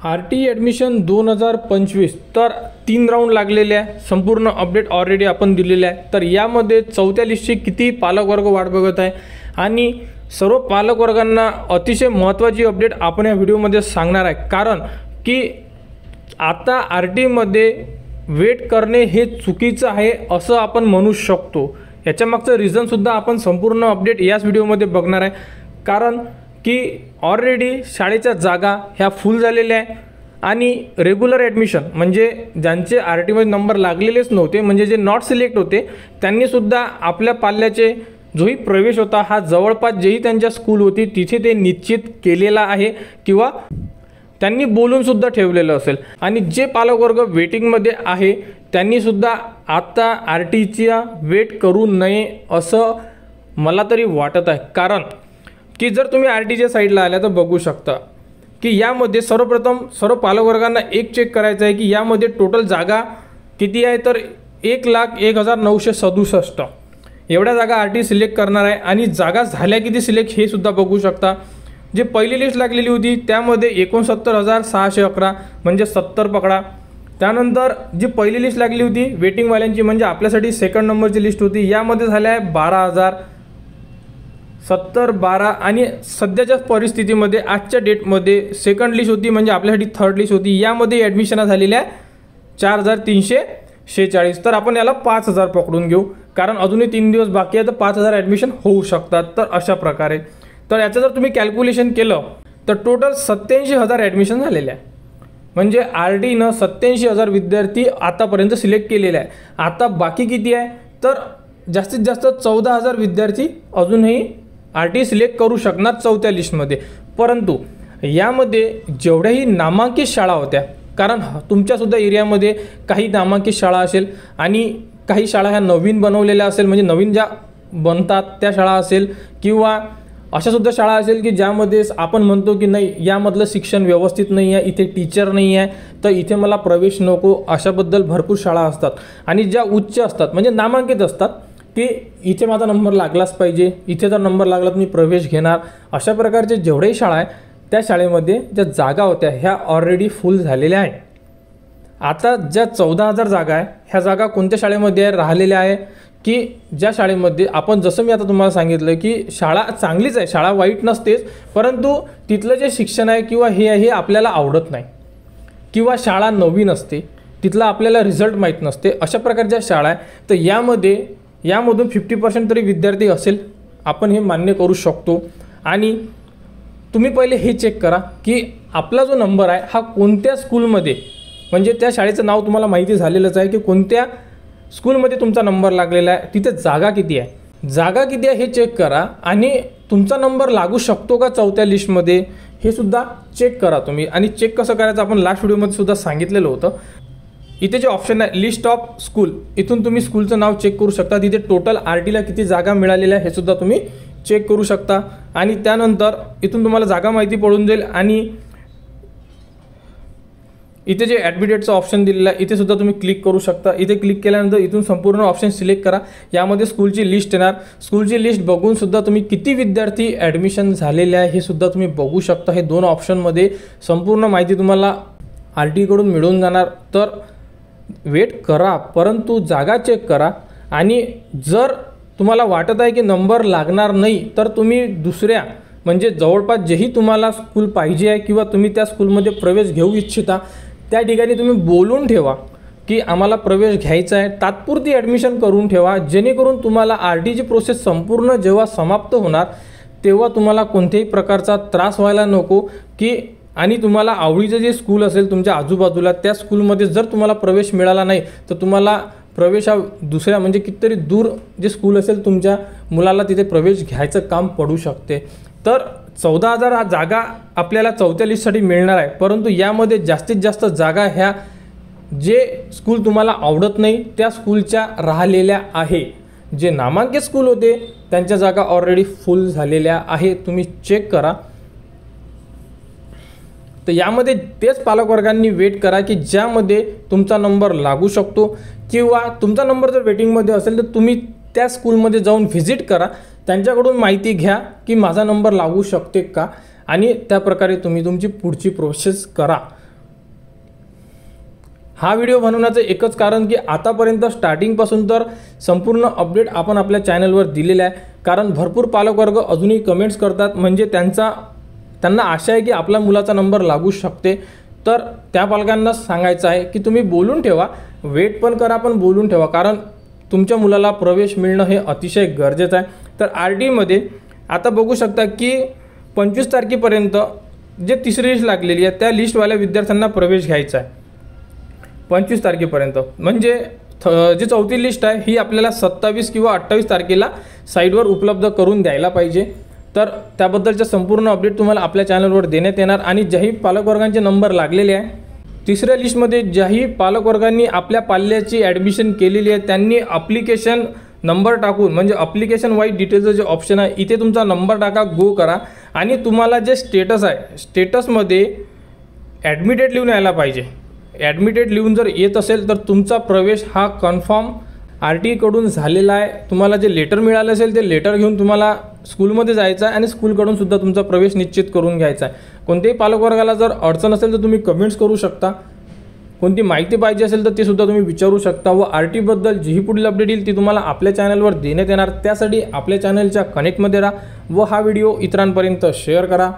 RT admission 2025 तर 3 round लागलेले आहे। संपूर्ण अपडेट ऑलरेडी आपण दिलेले आहे। तर यामध्ये चौथ्या लिस्टची किती पालकवर्ग वाट बघत आहे आणि सर्व पालकवर्गांना अतिशय महत्त्वाची अपडेट आपण या व्हिडिओमध्ये सांगणार आहे। कारण की आता RT मध्ये वेट करणे हे चुकीचं आहे असं आपण म्हणू शकतो। याच्या मागचं रिझन सुद्धा आपण संपूर्ण अपडेट याच व्हिडिओमध्ये बघणार आहे। कारण की ऑलरेडी शाळेच्या जागा ह्या फुल झालेल्या आहे आणि रेग्युलर ॲडमिशन म्हणजे ज्यांचे RT मध्ये नंबर लागलेलेच नव्हते म्हणजे जे नॉट सिलेक्ट होते त्यांनी सुद्धा आपल्या पाल्याचे जोही प्रवेश होता हा जवळपास जेही त्यांच्या स्कूल होती तिथे ते निश्चित केलेला आहे किंवा त्यांनी बोलून सुद्धा ठेवलेलं असेल। आणि जे पालकवर्ग वेटिंगमध्ये आहे त्यांनी सुद्धा आता RTचा वेट करू नये असं मला तरी वाटत आहे। कारण की जर तुम्ही RTच्या साईडला आल्या तर बघू शकता की यामध्ये सर्वप्रथम सर्व पालकवर्गांना एक चेक करायचं आहे की यामध्ये टोटल जागा किती आहे। तर 1,01,967 एवढ्या जागा RT सिलेक्ट करणार आहे आणि जागा झाल्या किती सिलेक्ट हे सुद्धा बघू शकता। जे पहिली लिस्ट लागलेली होती त्यामध्ये 69,611 म्हणजे 70 पकडा। त्यानंतर जी पहिली लिस्ट लागली होती वेटिंगवाल्यांची म्हणजे आपल्यासाठी सेकंड नंबरची लिस्ट होती यामध्ये झाल्या आहे 12,000 70 12 आणि सध्याच्या परिस्थितीमध्ये आजच्या डेटमध्ये सेकंड लिस्ट होती म्हणजे आपल्यासाठी थर्ड लिस्ट होती यामध्ये ॲडमिशन झालेल्या 4,346। तर आपण याला 5,000 पकडून घेऊ कारण अजूनही 3 दिवस बाकी आहे तर 5,000 ॲडमिशन होऊ शकतात। तर अशा प्रकारे तर याचं जर तुम्ही कॅल्क्युलेशन केलं तर टोटल 87,000 ॲडमिशन झालेले आहे म्हणजे RTनं 87,000 विद्यार्थी आतापर्यंत सिलेक्ट केलेले आहे। आता बाकी किती आहे तर जास्तीत जास्त 14,000 विद्यार्थी अजूनही RT सिलेक्ट करू शकणार चौथ्या लिस्टमध्ये। परंतु यामध्ये जेवढ्याही नामांकित शाळा होत्या कारण तुमच्यासुद्धा एरियामध्ये काही नामांकित शाळा असेल आणि काही शाळा ह्या नवीन बनवलेल्या असेल म्हणजे नवीन ज्या बनतात त्या शाळा असेल किंवा अशासुद्धा शाळा असेल की ज्यामध्ये आपण म्हणतो की नाही यामधलं शिक्षण व्यवस्थित नाही आहे इथे टीचर नाही आहे तर इथे मला प्रवेश नको अशाबद्दल भरपूर शाळा असतात। आणि ज्या उच्च असतात म्हणजे नामांकित असतात की इथे माझा नंबर लागलाच पाहिजे इथे जर नंबर लागला तर मी प्रवेश घेणार अशा प्रकारचे जेवढेही शाळा आहे त्या शाळेमध्ये ज्या जागा होत्या ह्या ऑलरेडी फुल झालेल्या आहे। आता ज्या 14,000 जागा आहे ह्या जागा कोणत्या शाळेमध्ये राहिलेल्या आहे की ज्या शाळेमध्ये आपण जसं मी आता तुम्हाला सांगितलं की शाळा चांगलीच आहे शाळा वाईट नसतेच परंतु तिथलं जे शिक्षण आहे किंवा हे आपल्याला आवडत नाही किंवा शाळा नवीन असते तिथला आपल्याला रिझल्ट माहीत नसते अशा प्रकारच्या शाळा आहे। तर यामधून 50% तरी विद्यार्थी असेल आपण हे मान्य करू शकतो। आणि तुम्ही पहिले हे चेक करा की आपला जो नंबर आहे हा कोणत्या स्कूलमध्ये म्हणजे त्या शाळेचं नाव तुम्हाला माहिती झालेलंच आहे की कोणत्या स्कूलमध्ये तुमचा नंबर लागलेला आहे तिथे जागा किती आहे हे चेक करा आणि तुमचा नंबर लागू शकतो का चौथ्या लिस्टमध्ये हे सुद्धा चेक करा तुम्ही। आणि चेक कसं करायचं आपण लास्ट व्हिडिओमध्ये सुद्धा सांगितलेलं होतं। इथे जे ऑप्शन आहे लिस्ट ऑफ स्कूल इथून तुम्ही स्कूलचं नाव चेक करू शकता तिथे टोटल RTला किती जागा मिळालेल्या आहे हे सुद्धा तुम्ही चेक करू शकता। आणि त्यानंतर इथून तुम्हाला जागा माहिती पडून जाईल आणि इथे जे ॲडमिटेडचं ऑप्शन दिलेलं आहे इथे सुद्धा तुम्ही क्लिक करू शकता। इथे क्लिक केल्यानंतर इथून संपूर्ण ऑप्शन सिलेक्ट करा यामध्ये स्कूलची लिस्ट येणार स्कूलची लिस्ट बघून सुद्धा तुम्ही किती विद्यार्थी ॲडमिशन झालेले आहे हे सुद्धा तुम्ही बघू शकता। हे दोन ऑप्शनमध्ये संपूर्ण माहिती तुम्हाला RTकडून मिळून जाणार। तर वेट करा परंतु जागा चेक करा आणि जर तुम्हाला वाटत आहे की नंबर लागणार नाही तर तुम्ही दुसऱ्या म्हणजे जवळपास जेही तुम्हाला स्कूल पाहिजे आहे किंवा तुम्ही त्या स्कूलमध्ये प्रवेश घेऊ इच्छिता त्या ठिकाणी तुम्ही बोलून ठेवा की आम्हाला प्रवेश घ्यायचा आहे तात्पुरती ॲडमिशन करून ठेवा जेणेकरून तुम्हाला RTची प्रोसेस संपूर्ण जेव्हा समाप्त होणार तेव्हा तुम्हाला कोणत्याही प्रकारचा त्रास व्हायला नको की आणि तुम्हाला आवडीचं जे स्कूल असेल तुमच्या आजूबाजूला त्या स्कूलमध्ये जर तुम्हाला प्रवेश मिळाला नाही तर तुम्हाला प्रवेश हा दुसऱ्या म्हणजे कितीतरी दूर जे स्कूल असेल तुमच्या मुलाला तिथे प्रवेश घ्यायचं काम पडू शकते। तर 14,000 जागा आपल्याला चौथ्या लिस्टसाठी मिळणार आहे परंतु यामध्ये जास्तीत जास्त जागा ह्या जे स्कूल तुम्हाला आवडत नाही त्या स्कूलच्या राहिलेल्या आहे। जे नामांकित स्कूल होते त्यांच्या जागा ऑलरेडी फुल झालेल्या आहे तुम्ही चेक करा। तर यामध्ये तेच पालकवर्गांनी वेट करा की ज्यामध्ये तुमचा नंबर लागू शकतो किंवा तुमचा नंबर जर वेटिंगमध्ये असेल तर तुम्ही त्या स्कूलमध्ये जाऊन व्हिजिट करा त्यांच्याकडून माहिती घ्या की माझा नंबर लागू शकते का आणि त्या प्रकारे तुम्ही तुमची पुढची प्रोसेस करा। हा व्हिडिओ बनवण्याचं एकच कारण की आतापर्यंत स्टार्टिंगपासून तर संपूर्ण अपडेट आपण आपल्या चॅनलवर दिलेला आहे, कारण भरपूर पालकवर्ग अजूनही कमेंट्स करतात, म्हणजे त्यांना आशा आहे की आपल्या मुलाचा नंबर लागू शकते। तर त्या पालकांना सांगायचं आहे की तुम्ही बोलून ठेवा, वेट पण करा पण बोलून ठेवा, कारण तुमच्या मुलाला प्रवेश मिळणं हे अतिशय गरजेचं आहे। तर RTमध्ये आता बघू शकता की 25 तारखेपर्यंत जे तिसरी लिस्ट लागलेली आहे त्या लिस्टवाल्या विद्यार्थ्यांना प्रवेश घ्यायचा आहे 25 तारखेपर्यंत, म्हणजे जी चौथी लिस्ट आहे ही आपल्याला 27 किंवा 28 तारखेला साईटवर उपलब्ध करून द्यायला पाहिजे। तर त्याबद्दलचं संपूर्ण अपडेट तुम्हाला आपल्या चॅनलवर देण्यात येणार। आणि ज्याही पालकवर्गांचे नंबर लागलेले आहे तिसऱ्या लिस्टमध्ये, ज्याही पालकवर्गांनी आपल्या पाल्याची ॲडमिशन केलेली आहे त्यांनी ॲप्लिकेशन नंबर टाकून, म्हणजे ॲप्लिकेशन वाईज डिटेल्सचं जे ऑप्शन आहे इथे तुमचा नंबर टाका, गो करा आणि तुम्हाला जे स्टेटस आहे स्टेटसमध्ये ॲडमिटेड लिहून यायला पाहिजे। ॲडमिटेड लिहून जर येत असेल तर तुमचा प्रवेश हा कन्फर्म RT कडून झालेला आहे। तुम्हाला जे लेटर मिळालं असेल ते लेटर घेऊन तुम्हाला स्कूलमध्ये जायचं आहे आणि स्कूलकडून सुद्धा तुमचा प्रवेश निश्चित करून घ्यायचा आहे। कोणत्याही पालकवर्गाला जर अडचण असेल तर तुम्ही कमेंट्स करू शकता, कोणती माहिती पाहिजे असेल तर ते सुद्धा तुम्ही विचारू शकता, व RT बद्दल जी पुढील अपडेट येईल ती तुम्हाला आपल्या चॅनलवर देण्यात येणार। त्यासाठी आपल्या चॅनलच्या कनेक्टमध्ये राहा व हा व्हिडिओ इतरांपर्यंत शेअर करा।